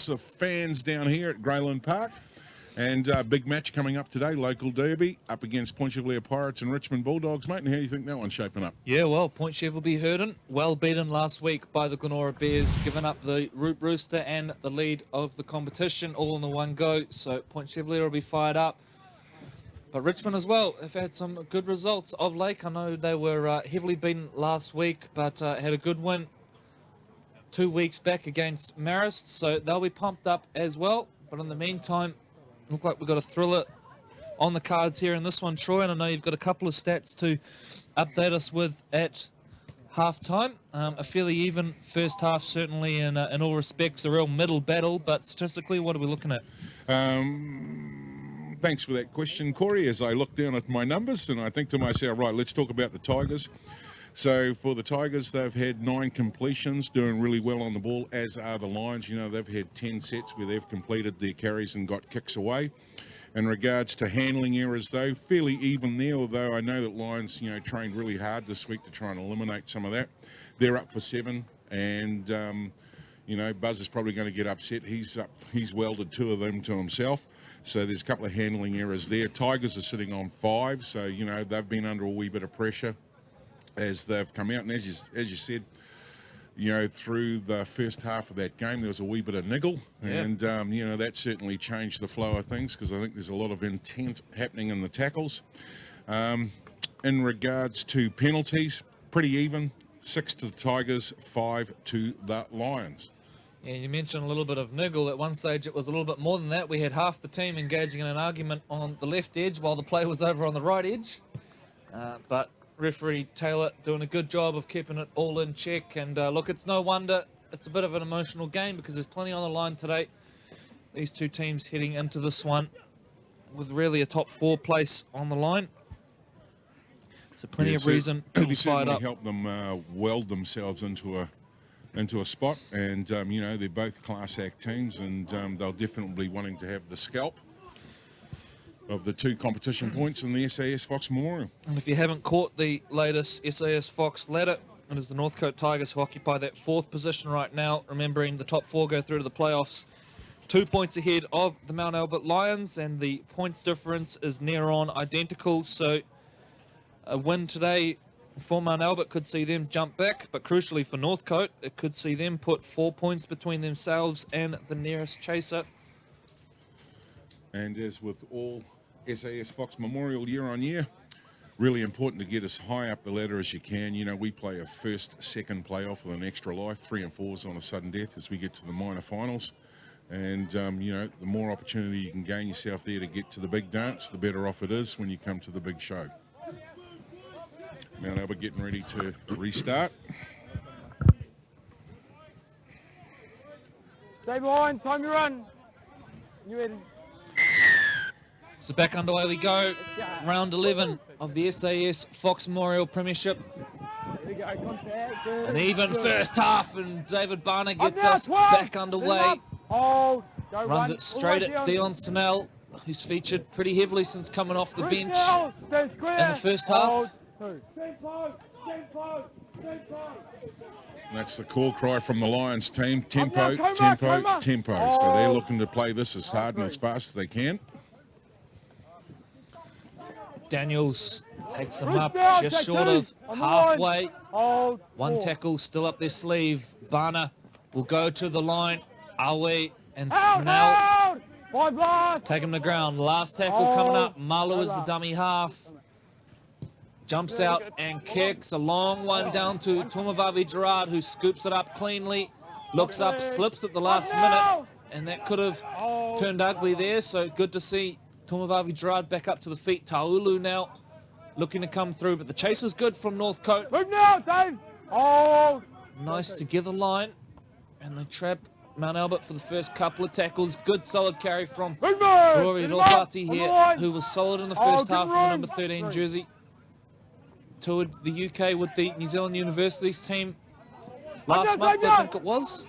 lots of fans down here at Greyland Park. And big match coming up today, local derby, up against Point Chevalier Pirates and Richmond Bulldogs, mate. And how do you think that one's shaping up? Yeah, well, Point Chev will be hurting. Well beaten last week by the Glenora Bears, giving up the Root Rooster and the lead of the competition all in the one go. So Point Chevalier will be fired up. But Richmond as well have had some good results of late. I know they were heavily beaten last week, but had a good win 2 weeks back against Marist. So they'll be pumped up as well. But in the meantime, look like we've got a thriller on the cards here in this one, Troy, and I know you've got a couple of stats to update us with at half-time. A fairly even first half, certainly in all respects, a real middle battle, but statistically, what are we looking at? Thanks for that question, Corey, as I look down at my numbers, and I think to myself, right, let's talk about the Tigers. So for the Tigers, they've had 9 completions, doing really well on the ball, as are the Lions. You know, they've had 10 sets where they've completed their carries and got kicks away. In regards to handling errors, though, fairly even there, although I know that Lions, you know, trained really hard this week to try and eliminate some of that. They're up for 7, and, you know, Buzz is probably going to get upset. He's welded 2 of them to himself. So there's a couple of handling errors there. Tigers are sitting on 5, so, you know, they've been under a wee bit of pressure as they've come out, and as you said, you know, through the first half of that game, there was a wee bit of niggle, and you know, that certainly changed the flow of things, because I think there's a lot of intent happening in the tackles. In regards to penalties, pretty even, 6 to the Tigers, 5 to the Lions. Yeah, you mentioned a little bit of niggle. At one stage, it was a little bit more than that. We had half the team engaging in an argument on the left edge while the play was over on the right edge, but referee Taylor doing a good job of keeping it all in check. And look, it's no wonder it's a bit of an emotional game, because there's plenty on the line today. These two teams heading into this one with really a top 4 place on the line. So plenty of reason to be fired up. Help them weld themselves into a spot, and you know, they're both class act teams, and they'll definitely be wanting to have the scalp of the 2 competition points in the SAS Fox Memorial. And if you haven't caught the latest SAS Fox ladder, it is the Northcote Tigers who occupy that 4th position right now, remembering the top 4 go through to the playoffs. 2 points ahead of the MtAlbert Lions, and the points difference is near on identical. So a win today for MtAlbert could see them jump back, but crucially for Northcote, it could see them put 4 points between themselves and the nearest chaser. And as with all SAS Fox Memorial year on year, really important to get as high up the ladder as you can. You know, we play a first, second playoff with an extra life, 3 and 4s on a sudden death as we get to the minor finals. And, you know, the more opportunity you can gain yourself there to get to the big dance, the better off it is when you come to the big show. MtAlbert getting ready to restart. Stay behind, time to run. You ready? So back underway we go. Round 11 of the SAS Fox Memorial Premiership. An even first half, and David Barner gets us back underway. Runs it straight at Dion Snell, who's featured pretty heavily since coming off the bench in the first half. That's the call cry from the Lions team. Tempo, tempo, tempo. So they're looking to play this as hard and as fast as they can. Daniels takes them up just short of halfway. 1 tackle still up their sleeve. Barner will go to the line. Awe and Snell take him to ground. Last tackle coming up. Malu is the dummy half. Jumps out and kicks a long one down to Tomovavi Gerard, who scoops it up cleanly. Looks up, slips at the last minute, and that could have turned ugly there. So good to see Tomovavi Gerard back up to the feet. Taulu now looking to come through, but the chase is good from Northcote. Move now, Dave. Nice together line, and they trap MtAlbert for the first couple of tackles. Good solid carry from Rory Rolpati here, who was solid in the first half in the number 13 jersey. Toured the UK with the New Zealand Universities team last month, I think it was.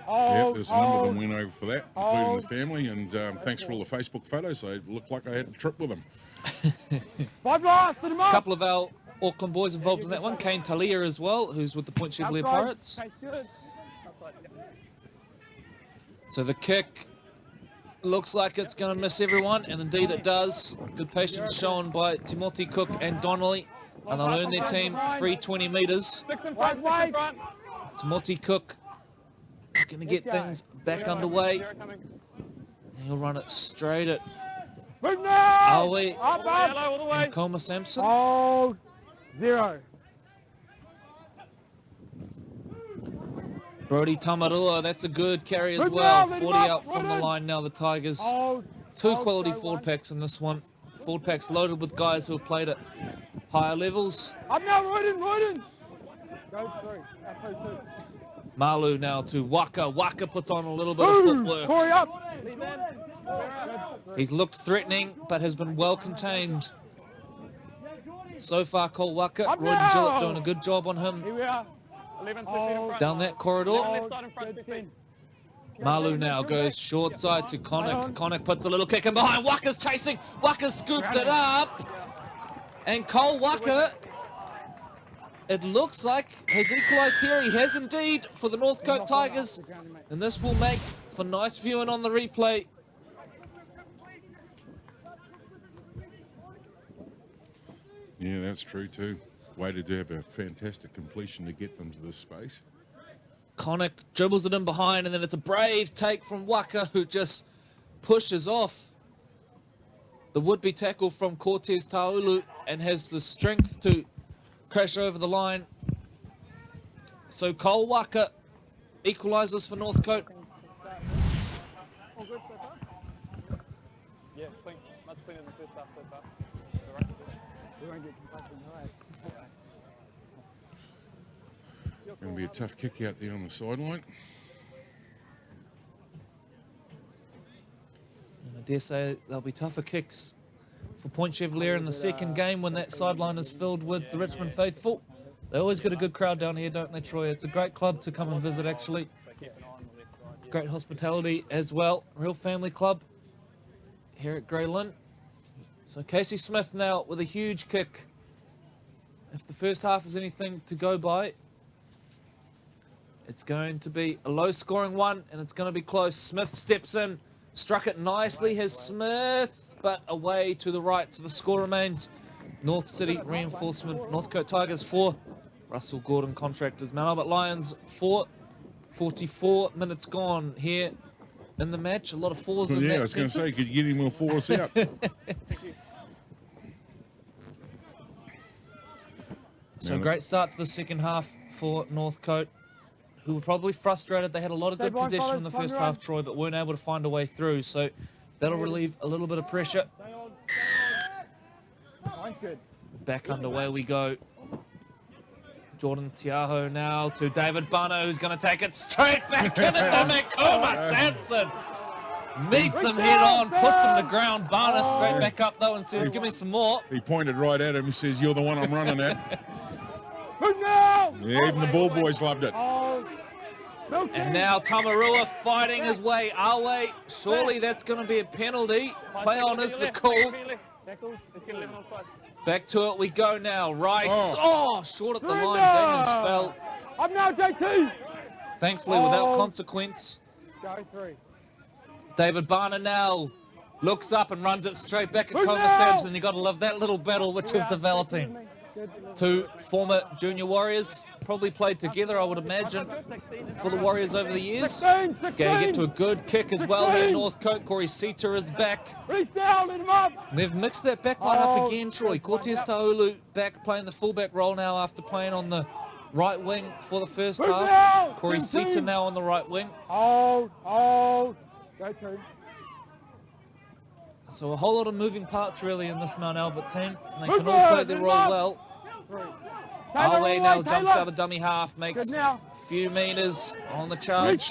Yeah, there's a number of them went over for that, including the family, and thanks for all the Facebook photos. They looked like I had a trip with them. A couple of our Auckland boys involved in that one. Kane Talia as well, who's with the Point Chevalier Pirates. So So the kick looks like it's going to miss everyone, and indeed it does. Good patience shown by Timothy Cook and Donnelly, and they'll earn their team free 20 metres. Timothy Cook going to get things back underway. He'll run it straight at Aoi and Koma Sampson. Hold. 0. Brody Tamarua, that's a good carry as well. 40 out from the line now, the Tigers. Two quality forward packs in this one. Forward packs loaded with guys who have played at higher levels. Up now, Roden. Go through. That's 2. Malu now to Waka. Waka puts on a little bit of footwork. Corey up. He's looked threatening, but has been well contained. So far, Cole Waka, Roy Gillett doing a good job on him. Here we are. 11 feet in front. Down that corridor. Left side in front, 15. Malu now goes short side to Connick. Connick puts a little kick in behind. Waka's chasing. Waka scooped it up. And Cole Waka, it looks like, has equalised here. He has indeed for the Northcote Tigers. And this will make for nice viewing on the replay. Yeah, that's true too. Waited to have a fantastic completion to get them to this space. Connick dribbles it in behind, and then it's a brave take from Waka, who just pushes off the would-be tackle from Ctas Taulu and has the strength to crash over the line. So Cole Waka equalises for Northcote. Yeah, clean. Much cleaner than first half so far. We won't get complacent, right? Going to be a tough kick out there on the sideline. And I dare say there'll be tougher kicks for Point Chevalier in the second game when that sideline is filled with the Richmond faithful. They always get a good crowd down here, don't they, Troy? It's a great club to come and visit, actually. Great hospitality as well. Real family club here at Grey Lynn. So Casey Smith now with a huge kick. If the first half is anything to go by, it's going to be a low-scoring one, and it's going to be close. Smith steps in, struck it nicely, has Smith, but away to the right. So the score remains North City Reinforcement, Northcote Tigers 4, Russell Gordon Contractors, MtAlbert Lions 4. 44 minutes gone here in the match. A lot of fours in that I was going to say, could you get any more fours out? So great start to the second half for Northcote, who were probably frustrated. They had a lot of good possession in the first half, Troy, but weren't able to find a way through. So that'll relieve a little bit of pressure. Back underway we go. Jordan Tiaho now to David Barno, who's going to take it straight back in at the Koma Sampson. Meets him head on, puts him to ground. Barno straight back up though and says, give me some more. He pointed right at him. He says, you're the one I'm running at. Yeah, even the ball boys loved it. And now Tamarua fighting his way our way. Surely that's going to be a penalty. Play on is the call. Back to it we go now. Rice, short at the line. Daniels fell. Up now, JT. Thankfully without consequence. Go through. David Barner now looks up and runs it straight back at Koma Sampson. You've got to love that little battle which is developing. Two former junior Warriors, probably played together, I would imagine, for the Warriors over the years. Going to get to a good kick as well here, Northcote. Corey Sita is back. They've mixed that back line up again, Troy. Ctas Taulu back playing the fullback role now after playing on the right wing for the first half. Corey Sita now on the right wing. Hold. Go to. So a whole lot of moving parts really in this MtAlbert team. And they can all play their role well. Awe now jumps out of dummy half, makes a few meters on the charge.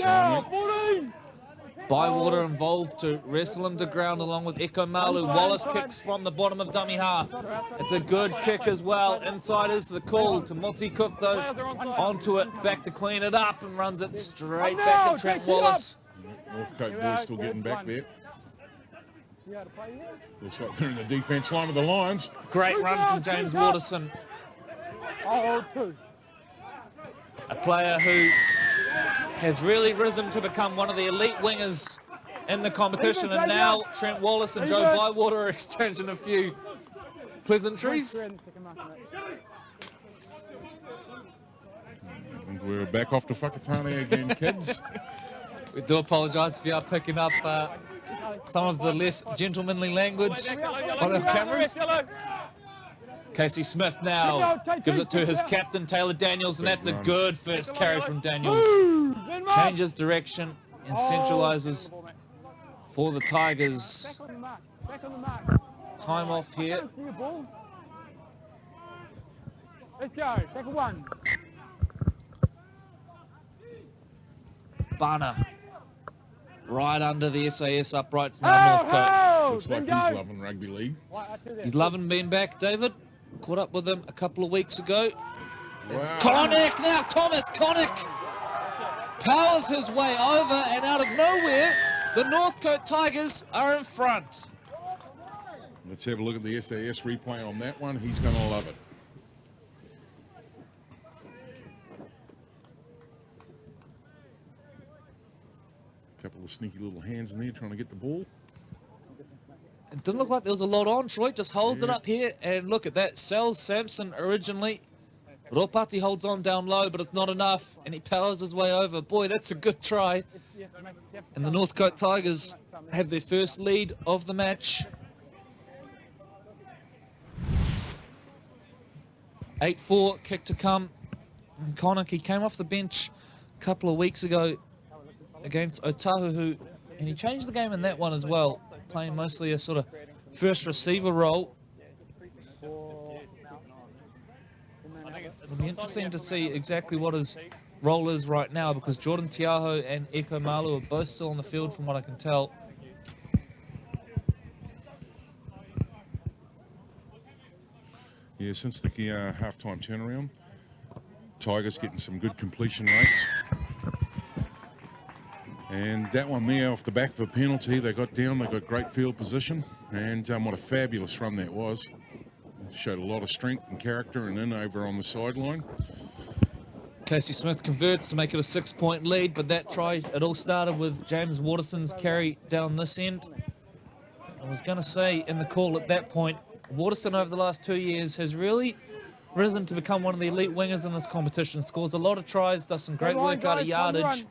Bywater involved to wrestle him to ground along with Eko Malu. Wallace kicks from the bottom of dummy half. It's a good kick as well. Inside is the call to Monty Cook though. Onto it, back to clean it up and runs it straight back at Trent Wallace. Northcote boys still getting back there. Looks like they're in the defence line of the Lions. Great run from James Waterson. A player who has really risen to become one of the elite wingers in the competition, and now Trent Wallace and Joe Bywater are exchanging a few pleasantries. And we're back off to Whakatane again, kids. We do apologise if you are picking up some of the less gentlemanly language on our cameras. Casey Smith now gives it to his captain, Taylor Daniels, and that's a good first carry from Daniels. Changes direction and centralises for the Tigers. Time off here. Let's go. Second one. Bana right under the SAS uprights now, Northcote. Looks like he's loving rugby league. He's loving being back, David. Caught up with him a couple of weeks ago. It's Wow. Connick now. Thomas Connick powers his way over, and out of nowhere, the Northcote Tigers are in front. Let's have a look at the SAS replay on that one. He's going to love it. Couple of sneaky little hands in there trying to get the ball. It didn't look like there was a lot on. Troy just holds it up here, and look at that. Sells Sampson originally. Ropati holds on down low, but it's not enough, and he powers his way over. Boy, that's a good try. And the Northcote Tigers have their first lead of the match. 8-4, kick to come. And Connick, he came off the bench a couple of weeks ago against Otahu, and he changed the game in that one as well, playing mostly a sort of first receiver role. It'll be interesting to see exactly what his role is right now, because Jordan Tiaho and Eko Malu are both still on the field from what I can tell. Yeah, since the halftime turnaround, Tigers getting some good completion rates. And that one there off the back of a penalty, they got down, they got great field position, and what a fabulous run that was. Showed a lot of strength and character and in over on the sideline. Casey Smith converts to make it a 6-point lead, but that try, it all started with James Waterson's carry down this end. I was going to say in the call at that point, Waterson over the last 2 years has really risen to become one of the elite wingers in this competition. Scores a lot of tries, does some great work out of yardage.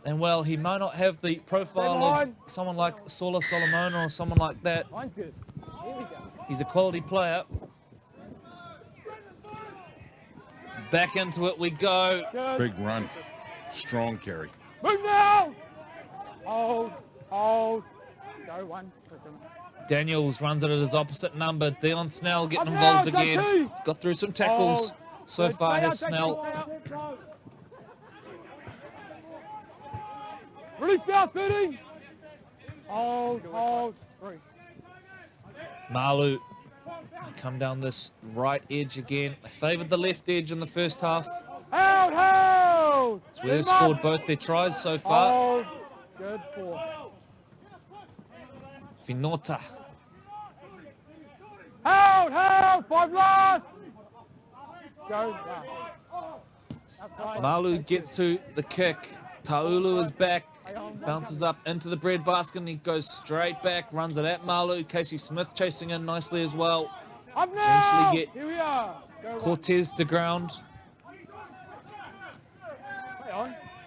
And well, he might not have the profile of someone like Sola Solomona or someone like that. He's a quality player. Back into it we go. Big run, strong carry. Move now! Hold. Go one. Daniels runs it at his opposite number. Dion Snell getting involved again. He's got through some tackles so far, has Snell. Release out, 30. Hold. 3. Malu come down this right edge again. They favoured the left edge in the first half. Hold. So they've scored both their tries so far. Good 4. Finota. Hold. 5 last. Go. Malu gets to the kick. Taulu is back. Bounces up into the breadbasket and he goes straight back, runs it at Malu. Casey Smith chasing in nicely as well. Eventually get Cortez to ground.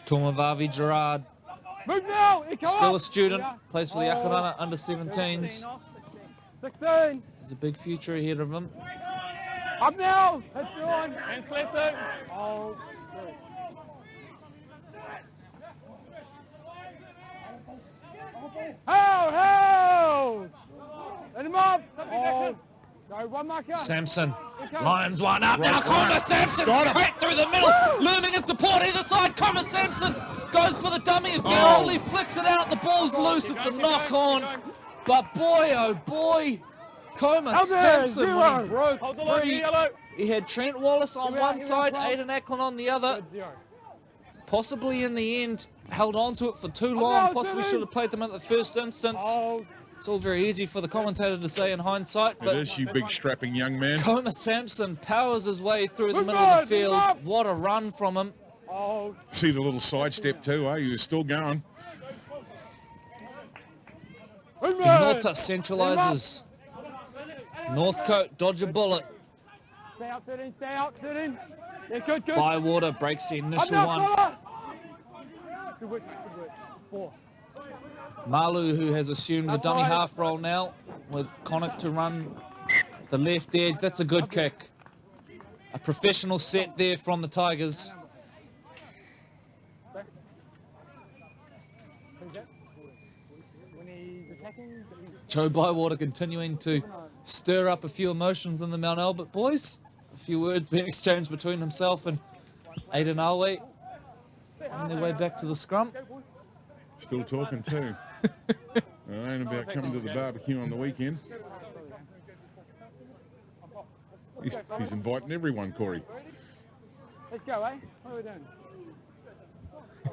Tomavavi Gerard, still a student, plays for the Akarana under 17s. 16. There's a big future ahead of him. Up now. Let's go on. And Cleto. Hold. Hold! Let him up! Hold. Go, one marker. Sampson lines one up. Now Comer Sampson straight through the middle. Looming in support either side. Comer Sampson goes for the dummy. Eventually flicks it out. The ball's loose. It's a knock on. But boy, oh boy, Comer Sampson, when he broke free, he had Trent Wallace on one side, Aidan Ackland on the other. Possibly in the end held on to it for too long. Possibly should have played them at the first instance. It's all very easy for the commentator to say in hindsight, but It is, you big strapping young man. Comer Sampson powers his way through the middle of the field. What a run from him. Hold. See the little sidestep too, eh? He was still going. Finota centralises. Northcote dodge a bullet. Stay out, sit in, stay out, sit in. Yeah, good, good. Bywater breaks the Up initial now, one. fella. Good work, good work. 4. Malu, who has assumed the dummy half role now, with Connick to run the left edge. That's a good kick. A professional set there from the Tigers. When he's attacking, Joe Bywater continuing to stir up a few emotions in the MtAlbert boys. A few words being exchanged between himself and Aidan Alway on their way back to the scrum. Still talking too. I ain't about coming to the barbecue on the weekend. He's inviting everyone, Corey. let's go, eh? What are we doing?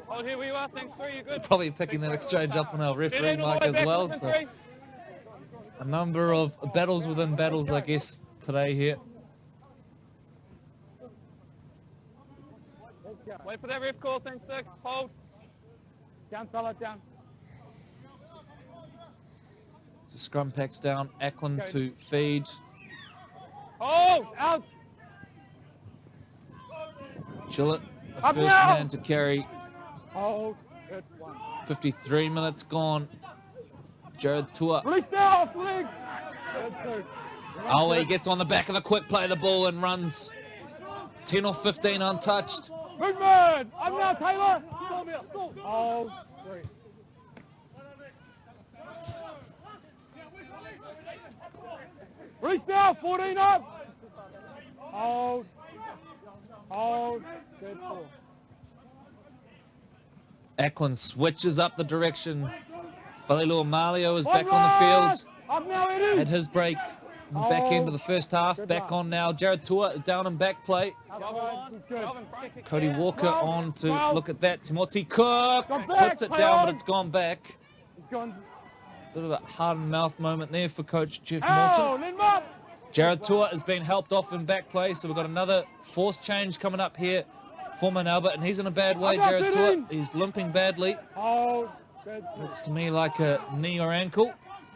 Oh, here we are. Thanks, 3. You're good. Probably picking that exchange up on our referee mic as well. So a number of battles within battles, I guess, today here. Let's go. Wait for that ref call. Thanks, 6. Hold. Down, fella, down. So scrum packs down. Ackland to feed. Hold. Out. Gillett, the Up first now. man to carry. Hold. Good one. 53 minutes gone. Jared Tua. Release now, off leg. Good, 2. Alway gets on the back of the quick play the ball and runs 10 or 15 untouched. Movement. Up now, Taylor. Hold. 3. Release now, 14 up. Hold. Hold. Good, 4. Ackland switches up the direction. Falelu Amalio is One back on the last. field. Up now, Eddie. Had his break in the back end of the first half. Good Back luck. on now. Jared Tua down and back play. Good. Cody Walker Well, on to well. look at that. Timothy Cook Gone back, puts it play down, on. but it's gone back. He's gone. Bit of a hard mouth moment there for Coach Jeff Oh, Morton. let him up. Jared Tua has been helped off in back play, so we've got another force change coming up here for MtAlbert, and he's in a bad way. I'm not Jared Tua, sitting. he's limping badly. Hold. Good. Looks to me like a knee or ankle.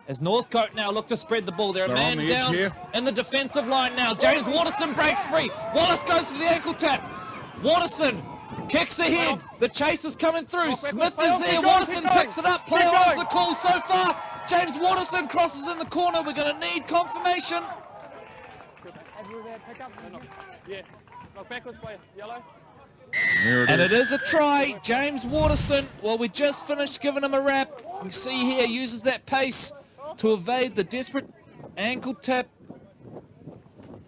As Northcote now look to spread the ball. They're a They're on man the edge down here. in the defensive line now. James Waterson breaks free. Wallace goes for the ankle tap. Waterson kicks ahead. The chase is coming through. Smith is there. Waterson picks it up. Play Keep on is going. the call so far. James Waterson crosses in the corner. We're going to need confirmation. Yeah. Knock backwards, play. Yellow. There it And is. it is a try. James Waterson, well, we just finished giving him a wrap. You see here, uses that pace to evade the desperate ankle tap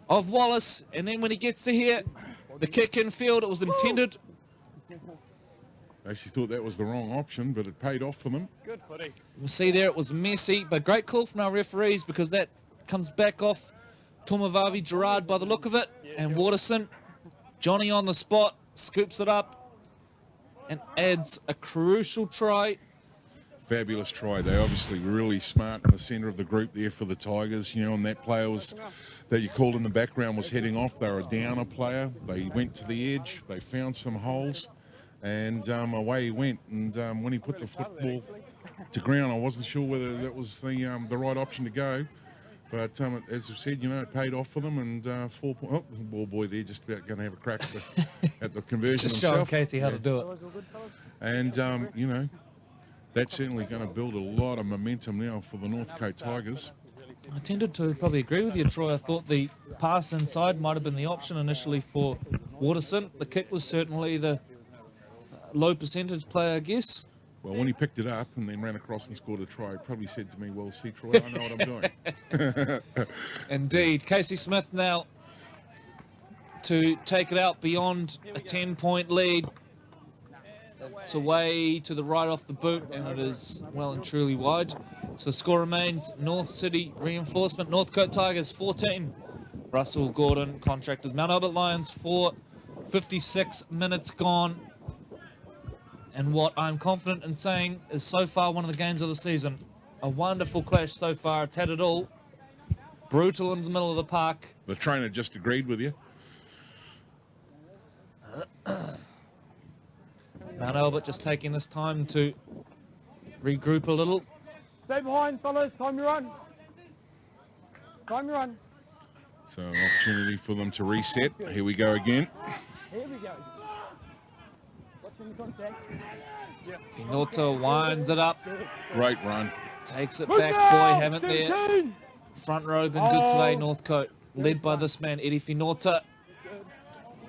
of Wallace. And then when he gets to here, the kick in field, it was intended. I actually thought that was the wrong option, but it paid off for them. Good footy. You see there, it was messy, but great call from our referees because that comes back off Tomavavi Gerard by the look of it. And Waterson, Johnny on the spot, scoops it up and adds a crucial try. Fabulous try. They obviously were really smart in the centre of the group there for the Tigers, you know, and that player was that you called in the background was heading off. They were a downer player. They went to the edge. They found some holes, and away he went. And when he put the football to ground, I wasn't sure whether that was the right option to go. But as I said, you know, it paid off for them, and 4 points. Oh, the ball boy there just about going to have a crack at the conversion Just showing himself. Casey how to do it. And, you know, that's certainly going to build a lot of momentum now for the Northcote Tigers. I tended to probably agree with you, Troy. I thought the pass inside might have been the option initially for Waterson. The kick was certainly the low percentage play, I guess. Well, when he picked it up and then ran across and scored a try, he probably said to me, well, see, Troy, I know what I'm doing. Indeed. Casey Smith now to take it out beyond a 10-point lead. It's away to the right off the boot, and it is well and truly wide. So the score remains North City Reinforcement, Northcote Tigers 14, Russell Gordon Contractors, MtAlbert Lions 4, 56 minutes gone. And what I'm confident in saying is so far one of the games of the season. A wonderful clash so far. It's had it all. Brutal in the middle of the park. The trainer just agreed with you. MtAlbert just taking this time to regroup a little. Stay behind, fellas. Time to run. Time to run. So an opportunity for them to reset. Here we go again. Here we go. Watching the contact. Finota winds it up. Great run. Takes it Good back. now, Boy, haven't they? 17. Front row been good today, Northcote. Led by this man, Eddie Finota.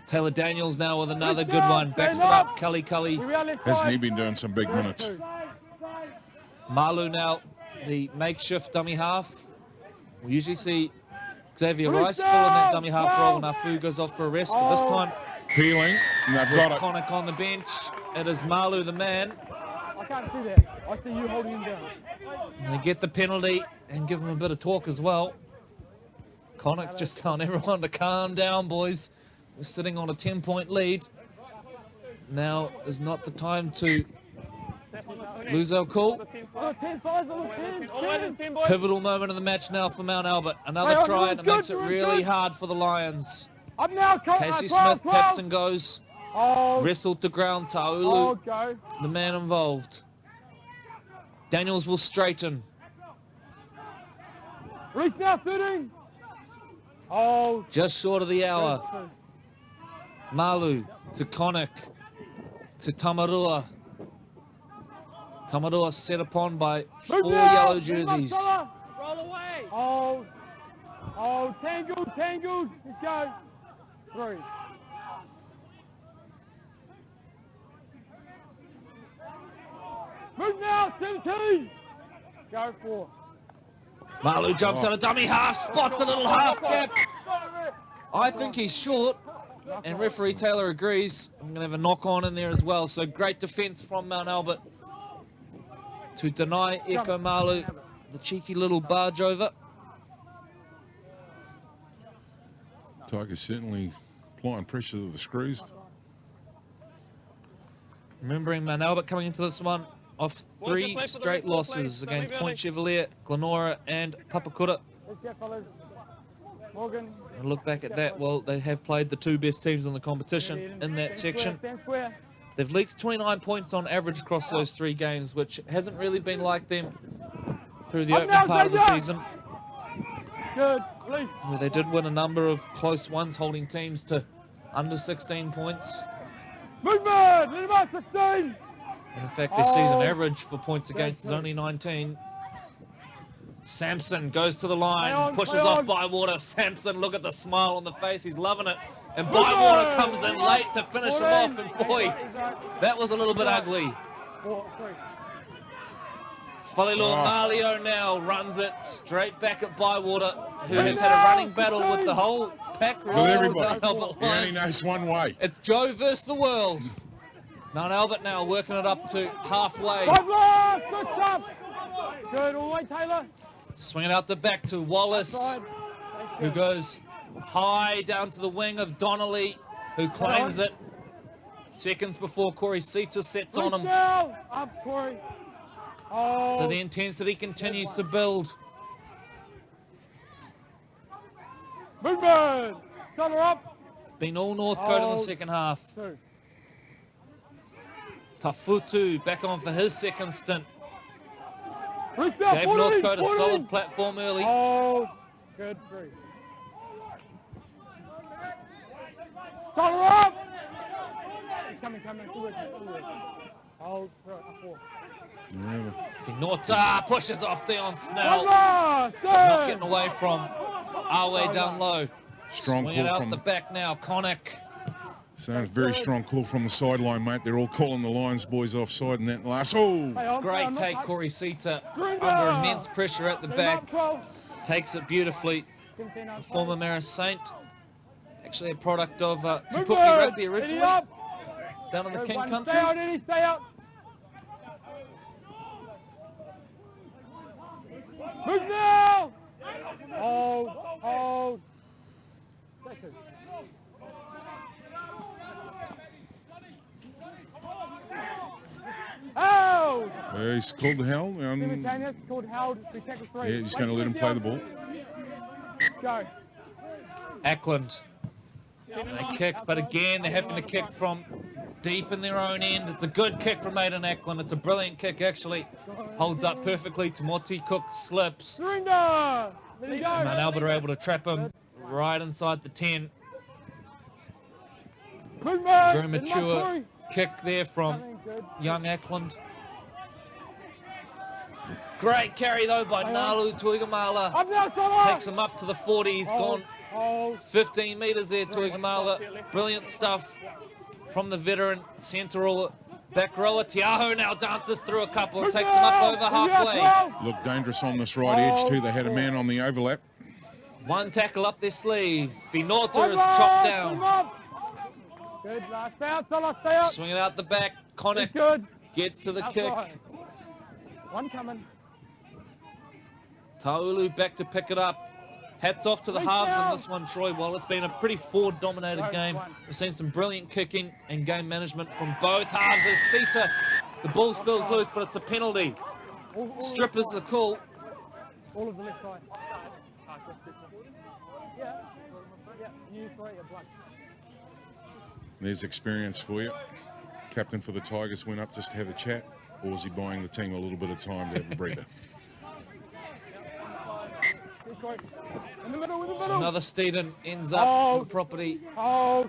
Taylor Daniels now with another good one. Backs it up. Cully. Here we are, left Hasn't side. he been doing some big minutes? Malu now, the makeshift dummy half. We usually see Xavier Rice filling that dummy half role when Afu goes off for a rest, but this time Peeling, and they've got it. Connick on the bench. It is Malu, the man. I can't see that. I see you holding him down. And they get the penalty and give him a bit of talk as well. Connick just telling everyone to calm down, boys. We're sitting on a 10-point lead. Now is not the time to lose our cool. Oh, 10, 5, 10, 10. Pivotal moment of the match now for MtAlbert. Another Hey, try, we're and it good, makes it we're really good. hard for the Lions. Up now, Casey 12, Smith taps and goes. Oh, Wrestled to ground. oh, Taulu, go. the man involved. Daniels will straighten. Reach now, 13. Oh, Just short of the hour. good. Malu to Connick to Tamarua. Tamarua set upon by Move 4 now, yellow move up, jerseys. fella. Roll away. Oh, oh, tangled. Let's go. 3. Move now, 17. Go 4. Malu jumps on a dummy half, spots the little half gap. I think he's short, and referee Taylor agrees. I'm going to have a knock on in there as well. So great defence from MtAlbert to deny Eko Malu the cheeky little barge over. Tigers certainly applying pressure to the screws. Remembering MtAlbert coming into this one off 3 straight losses against Point Chevalier, Glenora and Papakura. Let's go, fellas. Morgan. And look back at that, well, they have played the 2 best teams in the competition in that section. Stand square. They've leaked 29 points on average across those 3 games, which hasn't really been like them through the Up opening now, part of the Xavier. season, Good. Release. where they did win a number of close ones, holding teams to under 16 points. Movement. Let him out, 16. And in fact, their season Oh. average for points against is only 19. Sampson goes to the line, Play on, pushes play off on. Bywater. Sampson, look at the smile on the face, he's loving it. And Bywater comes in late to finish him off, and boy, that was a little bit ugly. 4, 3. Falilor Oh. Malio now runs it straight back at Bywater, who has had a running battle with the whole pack With roll of everybody. MtAlbert He only Lions. knows one way. It's Joe versus the world. MtAlbert now working it up to halfway. 5 left. Good stuff. Good. All the way, Taylor. Swing it out the back to Wallace, Side. who goes high down to the wing of Donnelly, who claims it. Seconds before Corey Ctas sets on him. Now. Up, Corey. Oh. So the intensity continues to build. Movement. Taylor up. It's been all Northcote in the Oh. second half. 2. Tafutu back on for his second stint. Reach now, Gave 14, Northcote a 14. solid platform early. Oh. Good. 3. Taylor up. He's coming. Forward. Hold. 4. Yeah, Finota pushes off Dion Snell. Taylor. Not getting away from Awe down low. strong Swing it call out from the back now. Connick. sounds very strong call from the sideline, mate. They're all calling the Lions boys offside in that last. Oh, Great take, Corey Ceta, under immense pressure at the back. Takes it beautifully. The former Marist Saint. Actually a product of Tupuki Rugby originally, down in the King Country. Stay out, Eddie, stay out. Move now. Hold. Second. Hold. he's called the hell. Simultaneous, called held. We tackle 3. Yeah, he's going to let him play the ball. Go. Ackland. They kick, but again they're having to kick from deep in their own end. It's a good kick from Aidan Eklund. It's a brilliant kick, actually. Holds up perfectly. Timothy Cook slips. Surrender! There you go. MtAlbert are able to trap him right inside the 10. Movement! Very mature kick there from Good. young Eklund. Great carry, though, by Nalu Tuigamala. Up now, Solo! Takes him up to the 40. He's gone Hold. 15 metres there, Tuigamala. Brilliant stuff from the veteran central back rower. Tiaho now dances through a couple and takes him up over halfway. Looked dangerous on this right edge too. They had a man on the overlap. One tackle up their sleeve. Finota is chopped down. Good, last out, Solo, stay up. Swing it out the back. Connick Good. gets to the Outside. kick. One coming. Taulu back to pick it up. Hats off to the halves in this one, Troy. While it's been a pretty forward-dominated game, we've seen some brilliant kicking and game management from both halves as Cta, the ball spills loose, but it's a penalty. Strippers are cool. All of the left side. Yeah. Yeah, you three are blunt. There's experience for you. Captain for the Tigers went up just to have a chat, or was he buying the team a little bit of time to have a breather? In the middle, in the middle. So another Steeden ends up on the property. Hold.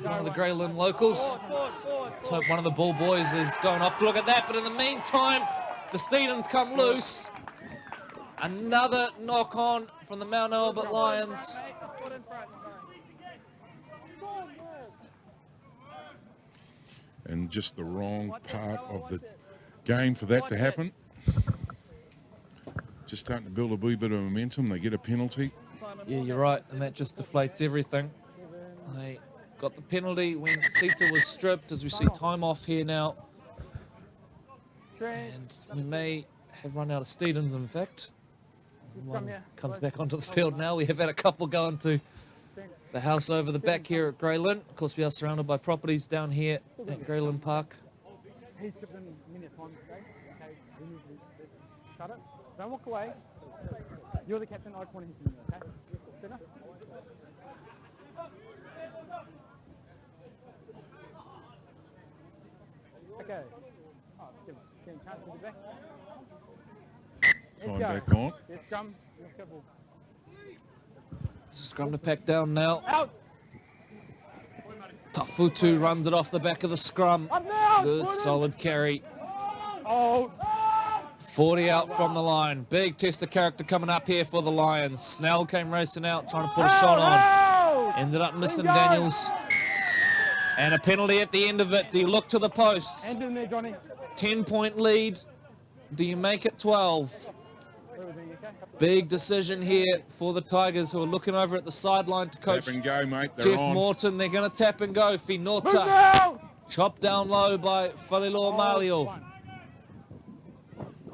One of the Grey Lynn locals. Let's hope one of the ball boys is going off to look at that. But in the meantime, the Steedens come loose. Another knock on from the MtAlbert Lions. And just the wrong part of the game for that to happen. Just starting to build a wee bit of momentum. They get a penalty. Yeah, you're right, and that just deflates everything. They got the penalty when Cta was stripped, as we see time off here now. And we may have run out of Steedens, in fact. One comes back onto the field now. We have had a couple going to the house over the back here at Grey Lynn. Of course, we are surrounded by properties down here at Grey Lynn Park. He's stripped in many times today. Okay, we need to shut it. Don't walk away. You're the captain. I just want to hit you, okay? Center. Okay. Oh, give him a chance to get back. Time back on. Yes, scrum. Let's go ball. Scrum to pack down now. Out. Tafutu runs it off the back of the scrum. Up now. Good, solid carry. Oh. 40 out from the line. Big test of character coming up here for the Lions. Snell came racing out, trying to put a shot on. Ended up missing Daniels. And a penalty at the end of it. Do you look to the post? Hand in there, Johnny. 10-point lead. Do you make it 12? Big decision here for the Tigers, who are looking over at the sideline to coach Tap and go, mate. They're Jeff on. Morton. They're going to tap and go. Move Finota now. chopped down low by Falilo Malio.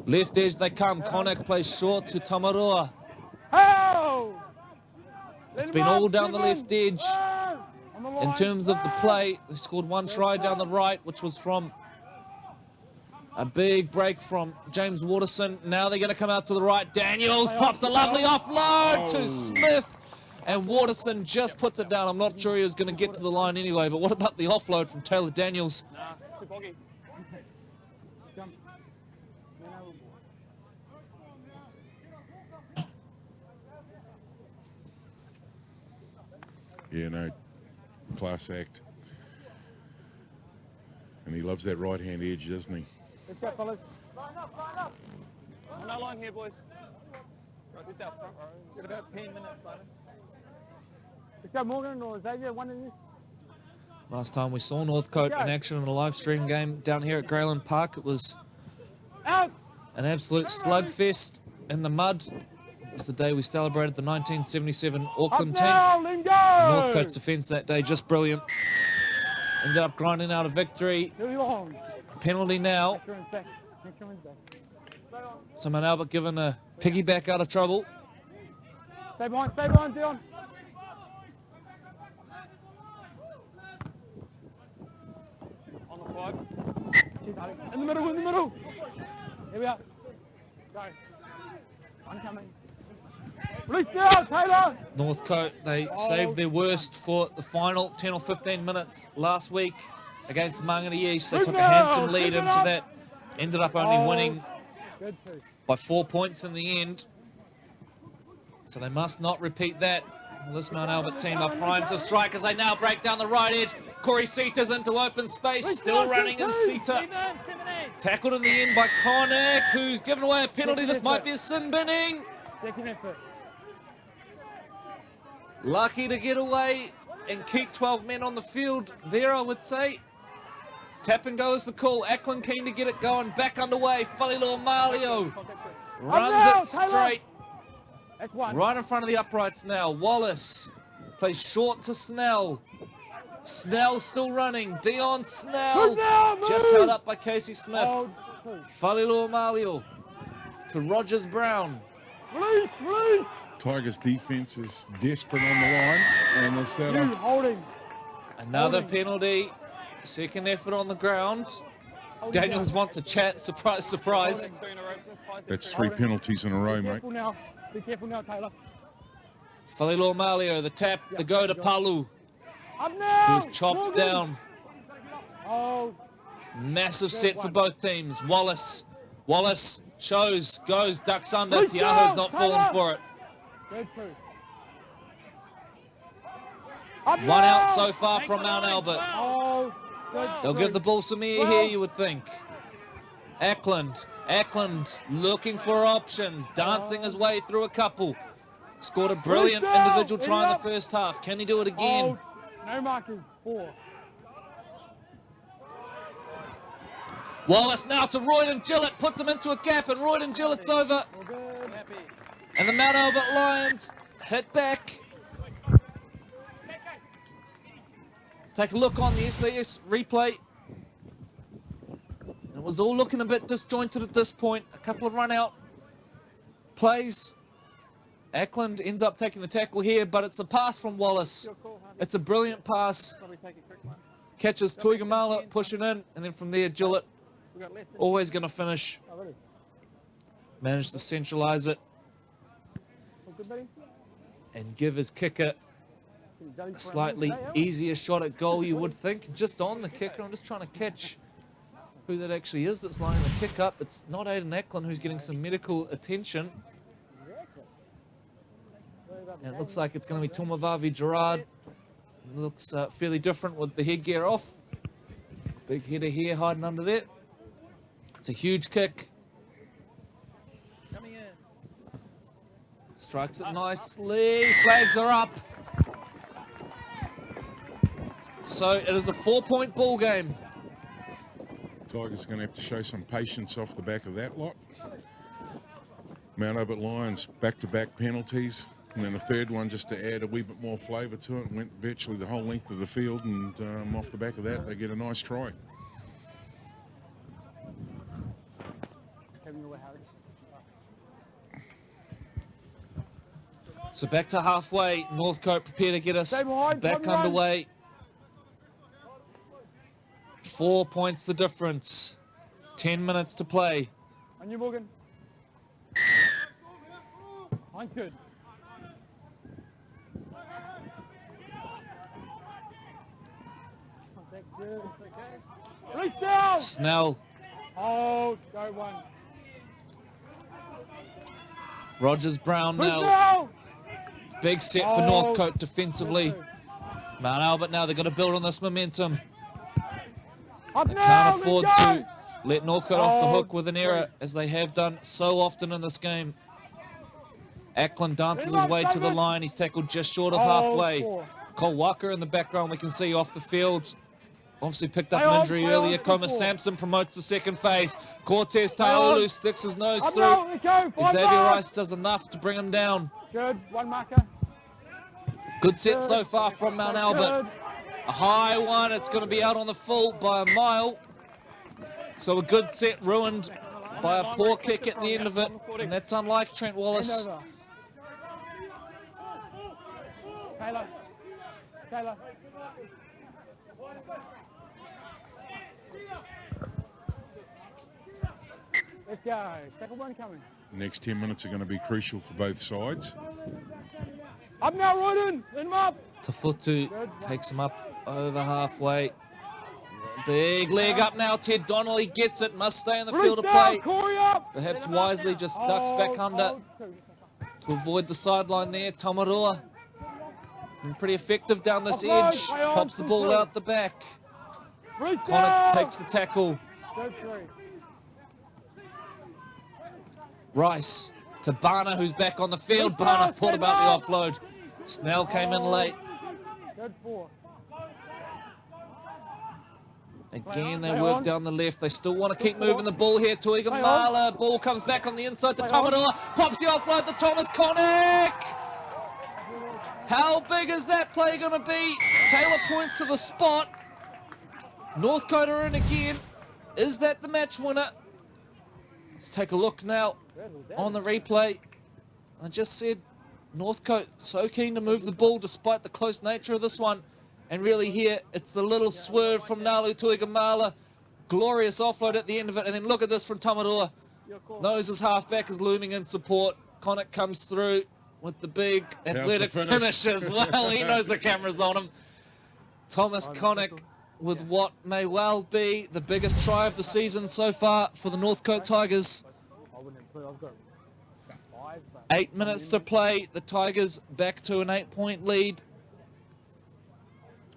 Left edge they come. Connick plays short to Tamarua. Oh. It's been all down the left edge. In terms of the play, they scored one try down the right, which was from a big break from James Waterson. Now they're going to come out to the right. Daniels pops a lovely offload to Smith. And Waterson just puts it down. I'm not sure he was going to get to the line anyway, but what about the offload from Taylor Daniels? Nah, too boggy. Yeah, no, class act. And he loves that right-hand edge, doesn't he? Let's go, fellas. Line up. On our line here, boys. Right, this out front row. Got about 10 minutes, Simon. Let's go, Morgan or Xavier, one of you. Last time we saw Northcote in action in a live stream game down here at Grey Lynn Park, it was Out. an absolute slugfest in the mud. It was the day we celebrated the 1977 Auckland Up team. now, Lingo. Northcote's defence that day just brilliant. Ended up grinding out a victory. Too long. Penalty now. Next one's back. Next one's back. So MtAlbert given a piggyback out of trouble. Stay behind, Dion. On the flag. In the middle. Here we are. Go. One coming. Release now, Taylor. Northcote, they saved their worst for the final 10 or 15 minutes last week. against Mangere East. They took a handsome lead into that. Ended up only winning Good too. by 4 points in the end. So they must not repeat that. Well, this MtAlbert team are primed to strike as they now break down the right edge. Corey Ctas into open space, still running in Cta. Tackled in the end by Connick, who's given away a penalty. This might be a sin binning. Second effort. Lucky to get away and keep 12 men on the field there, I would say. Tap and go is the call. Ackland keen to get it going. Back underway. Falilua Malio runs it straight. That's one. Right in front of the uprights now. Wallace plays short to Snell. Snell still running. Dion Snell just held up by Casey Smith. Hold two. Falilua Malio to Rogers Brown. Release. Tigers defense is desperate on the line, and it's that You holding. Another Holding. penalty. Second effort on the ground. Daniels wants a chat. Surprise, surprise. that's 3 penalties in a row, mate. Careful now. Be careful now, Taylor. Falilua Malio, the tap, the go to Palu, Up now. who's chopped Morgan. down. Oh, Massive set for one. both teams. Wallace shows, goes, ducks under. Reach Tiaho's out, not Taylor. falling for it. good two. Up One now. out so far from MtAlbert. Oh, good They'll three. give the ball some air here, you would think. Ackland looking for options, dancing his way through a couple. Scored a brilliant Reach out, individual try in the up. first half. Can he do it again? Hold. No markers. 4. Wallace now to Royden Gillett, puts him into a gap, and Royden Gillett's over. All good. And the MtAlbert Lions hit back. Let's take a look on the SAS replay. It was all looking a bit disjointed at this point. A couple of run-out plays. Ackland ends up taking the tackle here, but it's a pass from Wallace. It's a brilliant pass. Probably take a quick one. Catches Tuigamala pushing in, and then from there, Gillett We got less than. always going to finish. Oh, really? Managed to centralise it All good, buddy? and give his kicker a slightly easier shot at goal, you would think. Just on the kicker. I'm just trying to catch who that actually is that's lining the kick up. It's not Aidan Ackland who's getting some medical attention. And it looks like it's going to be Tomavavi Gerard. Looks fairly different with the headgear off. Big header here hiding under there. It's a huge kick. Coming in. Strikes it nicely. Flags are up. So it is a 4-point ball game. Tigers are going to have to show some patience off the back of that lot. MtAlbert Lions back-to-back penalties, and then a third one just to add a wee bit more flavour to it. Went virtually the whole length of the field, and off the back of that, they get a nice try. So back to halfway. Northcote prepare to get us Stay behind, back come on. underway. 4 points the difference. 10 minutes to play. On you, Morgan. I'm good. Release down! Snell, Oh, go one. Rogers Brown Release now. down! Big set for Oh. Northcote defensively. MtAlbert now, they've got to build on this momentum. Up They now! can't afford let's go! to let Northcote off the Oh, hook with an error, as they have done so often in this game. Ackland dances his way to the line. He's tackled just short of Oh, halfway. 4. Cole Walker in the background, we can see off the field. Obviously picked up Play an on, injury play on, earlier. good Coma ball. Sampson promotes the second phase. Cortez Play Taolu on. sticks his nose Up through. now, let's go! 5 Xavier yards. Rice does enough to bring him down. Good, one marker. Good set Good. so far from MtAlbert. Good. A high one, it's going to be out on the full by a mile. So a good set ruined by a poor kick at the end of it. And that's unlike Trent Hand Wallace. over. Taylor. Let's go. Second one coming. Next 10 minutes are going to be crucial for both sides. Up now, Royden. Let him up. Tafutu takes him up over halfway. Big leg up now. Ted Donnelly gets it. Must stay in the field of Roost play. out, Corey up. Perhaps wisely just ducks back under to avoid the sideline there. Tomarua been pretty effective down this Offload, edge. play on, Pops the two, ball two. out the back. Roost Connick out. takes the tackle. Good three. Rice to Barner, who's back on the field. Roost out, Barner thought stay about the down. offload. Snell came in late. Good four. Again, they Play work on. down the left. They still want to keep moving the ball here. Tuiga Play on. Mala. Ball comes back on the inside to Play on. Tomador. Pops the offload to Thomas Connick. How big is that play going to be? Taylor points to the spot. Northcote are in again. Is that the match winner? Let's take a look now on the replay. I just said Northcote so keen to move the ball despite the close nature of this one. And really here, it's the little swerve from Nalu Tuigamala. Glorious offload at the end of it. And then look at this from Tomador. Knows his halfback is looming in support. Connick comes through with the big athletic finish as well. He knows the camera's on him. Thomas Connick with what may well be the biggest try of the season so far for the Northcote Tigers. 8 minutes to play. The Tigers back to an 8-point lead.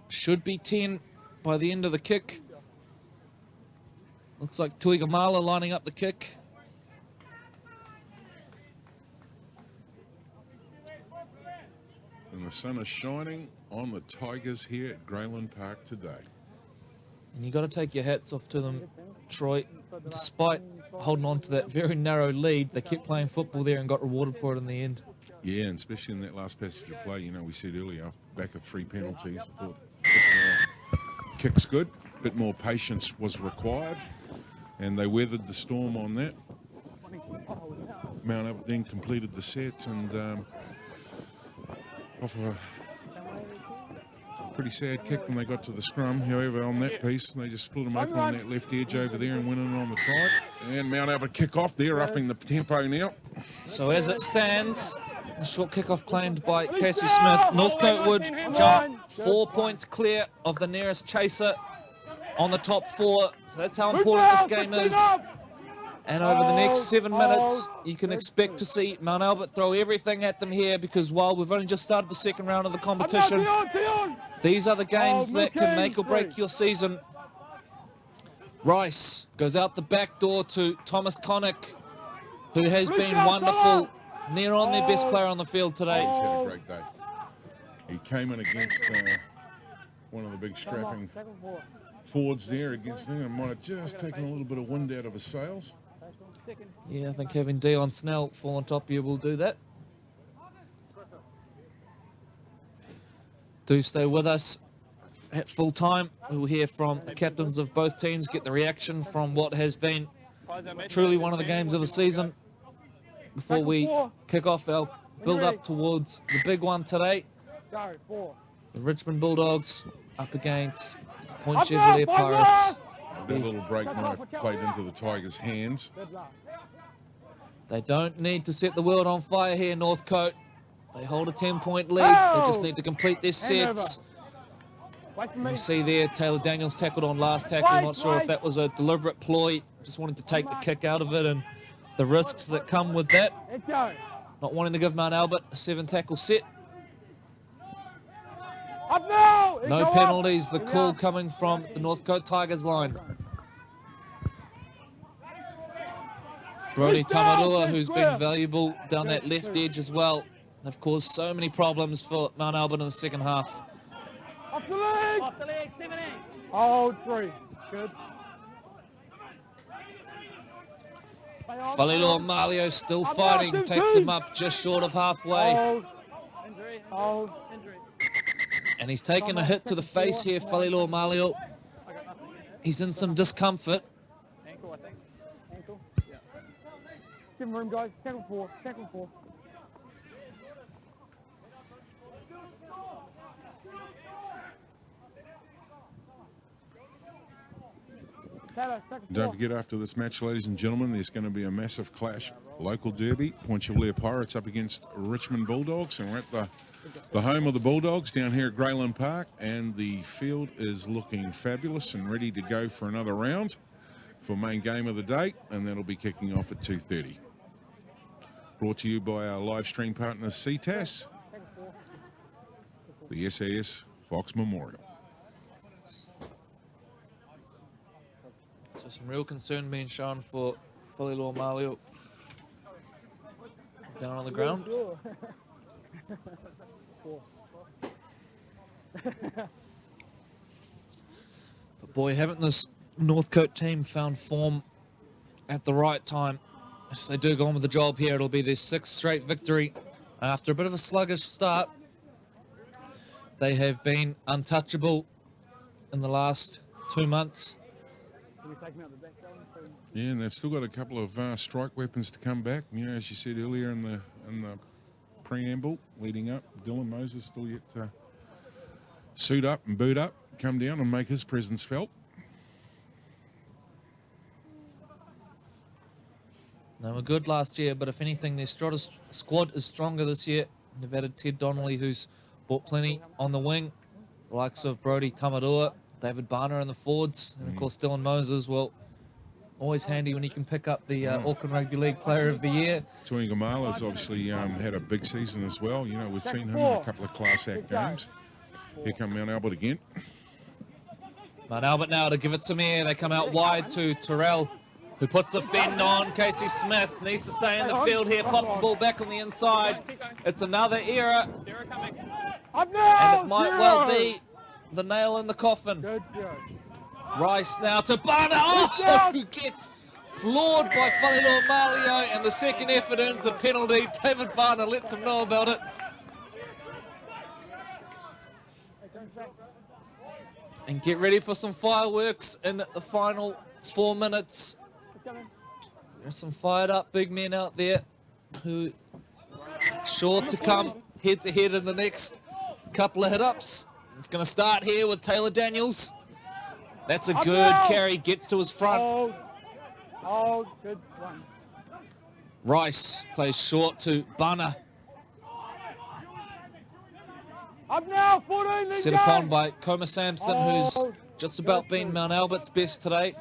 Should be 10 by the end of the kick. Looks like Tuigamala lining up the kick. And the sun is shining on the Tigers here at Grayland Park today. And you got to take your hats off to them, Troy. Despite holding on to that very narrow lead, they kept playing football there and got rewarded for it in the end. Yeah, and especially in that last passage of play, you know, we said earlier, back of 3 penalties, I thought kick's good, a bit more patience was required, and they weathered the storm on that. MtAlbert then completed the set and off a pretty sad kick when they got to the scrum. However, on that piece, they just split them open on that left edge over there and went in on the try. And MtAlbert kick off there, upping the tempo now. So as it stands, the short kickoff claimed by Casey Smith. Northcote would jump 4 points clear of the nearest chaser on the top 4. So that's how important this game is. And over the next 7 minutes, you can expect to see MtAlbert throw everything at them here, because while we've only just started the second round of the competition, these are the games that can make or break your season. Rice goes out the back door to Thomas Connick, who has been wonderful, near on their best player on the field today. He's had a great day. He came in against one of the big strapping forwards there against them, and might have just taken a little bit of wind out of his sails. Yeah, I think having Dion Snell fall on top of you will do that. Do stay with us at full time. We will hear from the captains of both teams, get the reaction from what has been truly one of the games of the season before we kick off our build-up towards the big one today. The Richmond Bulldogs up against Point Chevrolet Pirates. That little break might have played into the Tigers' hands. They don't need to set the world on fire here, Northcote. They hold a 10-point lead. They just need to complete their sets. You see there, Taylor Daniels tackled on last tackle. I'm not sure if that was a deliberate ploy. Just wanting to take the kick out of it and the risks that come with that. Not wanting to give MtAlbert a 7-tackle set. No penalties. The call coming from the Northcote Tigers line. Brody Tamarua, who's been valuable down that left edge as well. They've caused so many problems for MtAlbert in the second half. Off the leg! Off the leg, 70. Hold 3. Good. Falilo Malio still fighting, takes him up just short of halfway. Hold. Injury. Hold. Injury. And he's taken a hit to the face here, Falilo Malio. He's in some discomfort. Ankle, I think. Ankle? Yeah. Give him room, guys. Tackle 4. Tackle 4. Don't forget, after this match, ladies and gentlemen, there's going to be a massive clash. Local derby, Point Chevrolet Pirates up against Richmond Bulldogs, and we're at the the home of the Bulldogs down here at Greyland Park, and the field is looking fabulous and ready to go for another round for main game of the day, and that'll be kicking off at 2:30. Brought to you by our live stream partner Ctas, the SAS Fox Memorial. So some real concern being shown for Falilua Malio down on the ground. But boy, haven't this Northcote team found form at the right time. If they do go on with the job here, it'll be their 6th straight victory. After a bit of a sluggish start, they have been untouchable in the last 2 months. Yeah, and they've still got a couple of strike weapons to come back. You know, as you said earlier in the preamble leading up, Dylan Moses still yet to suit up and boot up, come down and make his presence felt. They were good last year, but if anything, their squad is stronger this year. They've added Ted Donnelly, who's brought plenty on the wing. The likes of Brody Tamarua, David Barner in the forwards, and of course Dylan Moses. Well, always handy when you can pick up the Auckland Rugby League Player of the Year. Tuingamala's obviously had a big season as well. You know, we've seen him in a couple of Class Act games. Here come MtAlbert again. MtAlbert now to give it some air. They come out wide to Terrell, who puts the fend on. Casey Smith needs to stay in the field here, pops the ball back on the inside. It's another error, and it might well be the nail in the coffin. Rice now to Barner. Oh, who gets floored by Falilua Malio, and the second effort earns a penalty. David Barner lets him know about it. And get ready for some fireworks in the final 4 minutes. There's some fired up big men out there who are sure to come head to head in the next couple of hit-ups. It's going to start here with Taylor Daniels. That's a good carry, gets to his front. Oh, good one. Rice plays short to Bana. Up now, 14, Set upon by Coma Sampson, who's just about been MtAlbert's best today.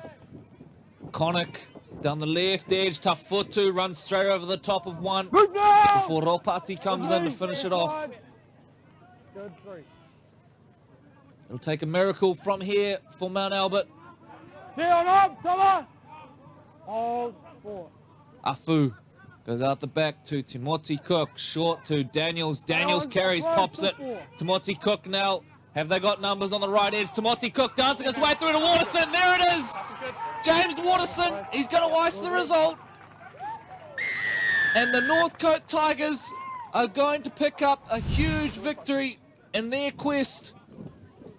Connick down the left edge, tough foot two, runs straight over the top of one before Ropati comes in to finish it off. Good three. It'll take a miracle from here for MtAlbert. Down up, Sala. Hold 4. Afu goes out the back to Timothy Cook, short to Daniels. Daniels carries, pops it. Timothy Cook now. Have they got numbers on the right edge? Timothy Cook dancing his way through to Waterson. There it is. James Waterson. He's going to ice the result. And the Northcote Tigers are going to pick up a huge victory in their quest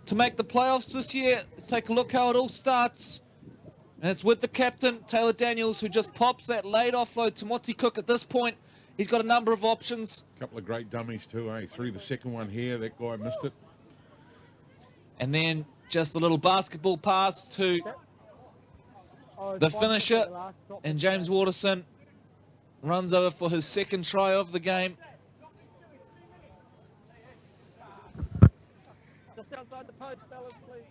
to make the playoffs this year. Let's take a look how it all starts. And it's with the captain, Taylor Daniels, who just pops that late offload. Timothy Cook at this point, he's got a number of options. A couple of great dummies too, eh? Threw the second one here, that guy missed it. And then just a little basketball pass to the finisher. And James Waterson runs over for his second try of the game. Just outside the post, fellas, please.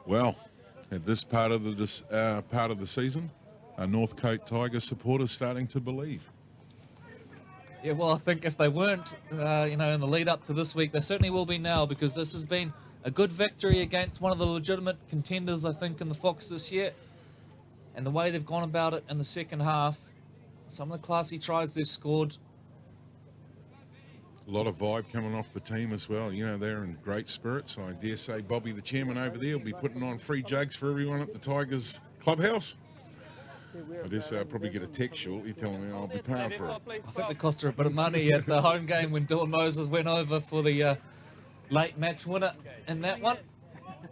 Well, at this part of the season, Northcote Tigers supporters starting to believe. Yeah, well, I think if they weren't, in the lead up to this week, they certainly will be now, because this has been a good victory against one of the legitimate contenders, I think, in the Fox this year. And the way they've gone about it in the second half, some of the classy tries they've scored. A lot of vibe coming off the team as well. You know, they're in great spirits. I dare say Bobby, the chairman over there, will be putting on free jugs for everyone at the Tigers clubhouse. I dare say I'll probably get a text shortly telling me I'll be paying for it. I think they cost her a bit of money at the home game when Dylan Moses went over for the late match winner in that one.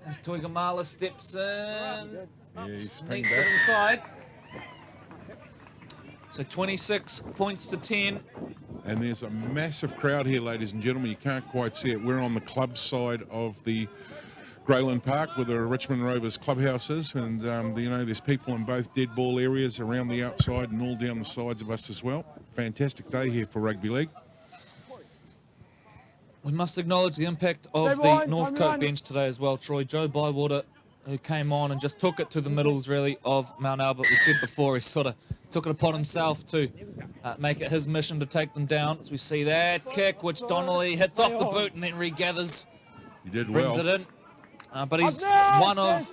As Tuigamala steps in, Yeah, he's sneaks it inside. So 26 points to 10. And there's a massive crowd here, ladies and gentlemen. You can't quite see it. We're on the club side of the Greyland Park, where the Richmond Rovers clubhouse is, and you know, there's people in both dead ball areas around the outside and all down the sides of us as well. Fantastic day here for rugby league. We must acknowledge the impact of the Northcote bench today as well, Troy. Joe Bywater, who came on and just took it to the middles, really, of Mount Albert. We said before, he sort of took it upon himself to make it his mission to take them down. As we see that kick, which Donnelly hits off the boot and then regathers. He did brings well. it in. But he's one of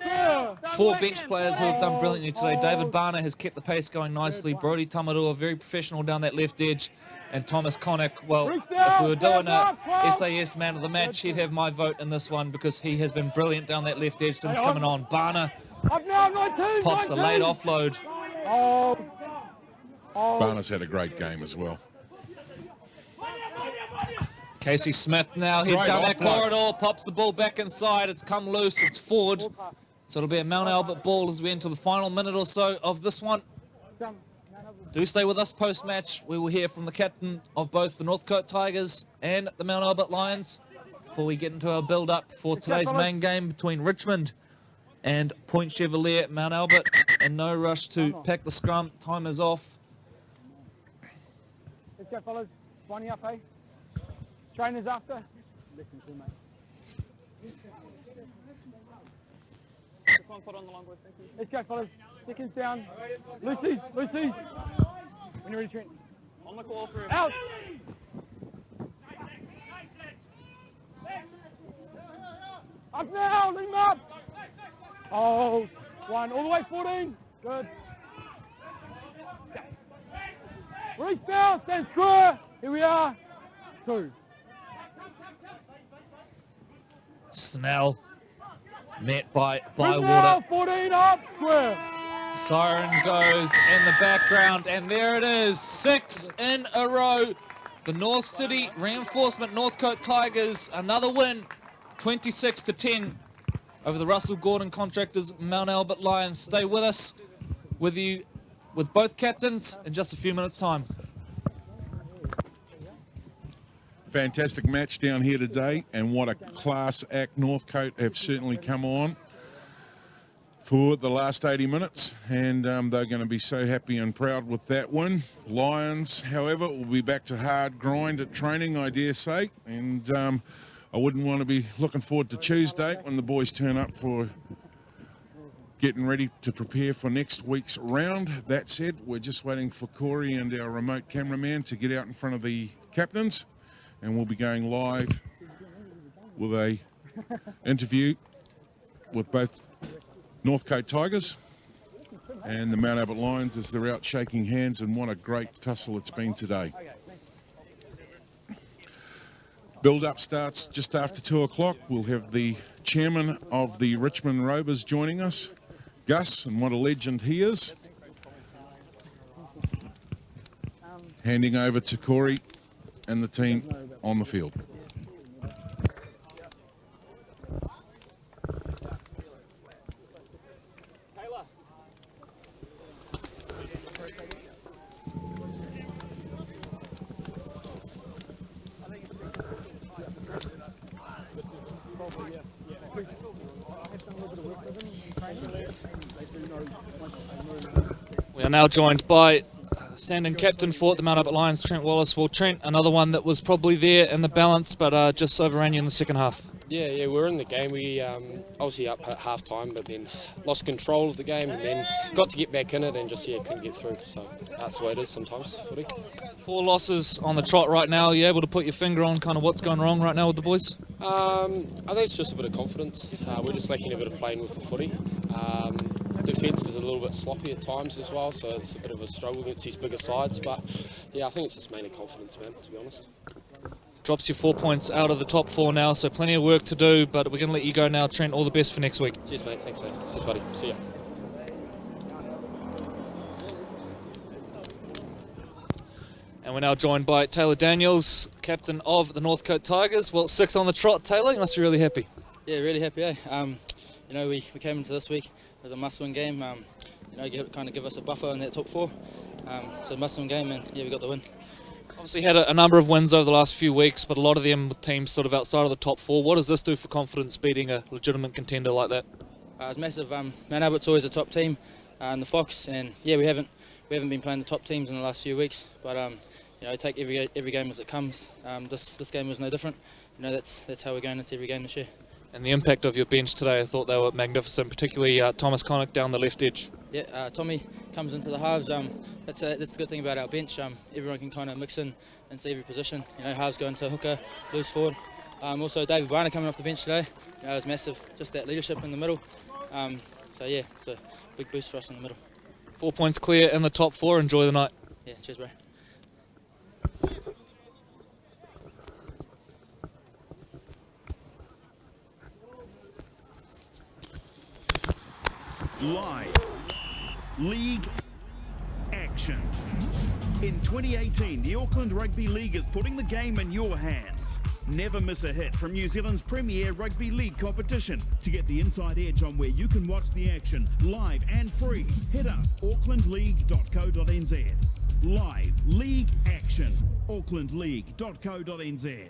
4 bench players who have done brilliantly today. David Barner has kept the pace going nicely. Brody Tamarua, very professional down that left edge. And Thomas Connick, well, if we were doing a SAS man of the match, he'd have my vote in this one because he has been brilliant down that left edge since coming on. Barner pops a late offload. Barner's had a great game as well. Casey Smith now heads down that corridor, pops the ball back inside. It's come loose, it's forward. So it'll be a Mount Albert ball as we enter the final minute or so of this one. Do stay with us post-match. We will hear from the captain of both the Northcote Tigers and the Mount Albert Lions before we get into our build-up for today's main game between Richmond and Point Chevalier, Mount Albert. And no rush to pack the scrum. Time is off. Let's go, fellas. Winding up, eh? Trainers after. Listen to mate. Let's go, fellas. Seconds down. Lucy. When you're ready, Trent. On the call for him. Out. Up now. Lean up. Oh, 1 all the way 14. Good. Reach down. Stand square. Here we are. 2. Snell met by Bywater. 14 up. Square. Siren goes in the background, and there it is, 6 in a row. The North City Reinforcement Northcote Tigers, another win, 26-10 over the Russell Gordon Contractors Mount Albert Lions. Stay with us, with you, with both captains in just a few minutes' time. Fantastic match down here today, and what a class act Northcote have certainly come on for the last 80 minutes, and they're going to be so happy and proud with that win. Lions, however, will be back to hard grind at training, I dare say, and I wouldn't want to be looking forward to Tuesday when the boys turn up for getting ready to prepare for next week's round. That said, we're just waiting for Corey and our remote cameraman to get out in front of the captains, and we'll be going live with a interview with both Northcote Tigers and the Mount Albert Lions as they're out shaking hands, and what a great tussle it's been today. Build-up starts just after 2 o'clock. We'll have the chairman of the Richmond Rovers joining us, Gus, and what a legend he is. Handing over to Corey and the team on the field. We are now joined by standing captain for the Mount Albert Lions, Trent Wallace. Well, Trent, another one that was probably there in the balance, but just overran you in the second half. Yeah, we're in the game. We obviously up at half time, but then lost control of the game and then got to get back in it and just couldn't get through. So that's the way it is sometimes, footy. 4 losses on the trot right now. Are you able to put your finger on kind of what's going wrong right now with the boys? I think it's just a bit of confidence. We're just lacking a bit of playing with the footy. Defence is a little bit sloppy at times as well, so it's a bit of a struggle against these bigger sides. But yeah, I think it's just mainly confidence, man, to be honest. Drops you 4 points out of the top 4 now, so plenty of work to do, but we're going to let you go now, Trent. All the best for next week. Cheers, mate. Thanks, mate. Cheers, buddy. See ya. And we're now joined by Taylor Daniels, captain of the Northcote Tigers. Well, 6 on the trot, Taylor. You must be really happy. Yeah, really happy, eh? You know, we came into this week as a must-win game. You know, kind of give us a buffer in that top 4. So must-win game, and yeah, we got the win. Obviously had a number of wins over the last few weeks, but a lot of them with teams sort of outside of the top 4. What does this do for confidence beating a legitimate contender like that? It's massive. MtAlbert's always a top team in the Fox, and yeah, we haven't been playing the top teams in the last few weeks, but you know, take every game as it comes. This game was no different. You know, that's how we're going into every game this year. And the impact of your bench today, I thought they were magnificent, particularly Thomas Connick down the left edge. Yeah, Tommy comes into the halves. That's the good thing about our bench. Everyone can kind of mix in into every position. You know, halves go into hooker, loose forward. Also, David Barner coming off the bench today. You know, it was massive. Just that leadership in the middle. So yeah, it's a big boost for us in the middle. 4 points clear in the top 4. Enjoy the night. Yeah, cheers, bro. Live league action. In 2018, the Auckland Rugby League is putting the game in your hands. Never miss a hit from New Zealand's premier rugby league competition. To get the inside edge on where you can watch the action live and free, hit up aucklandleague.co.nz. Live league action. aucklandleague.co.nz.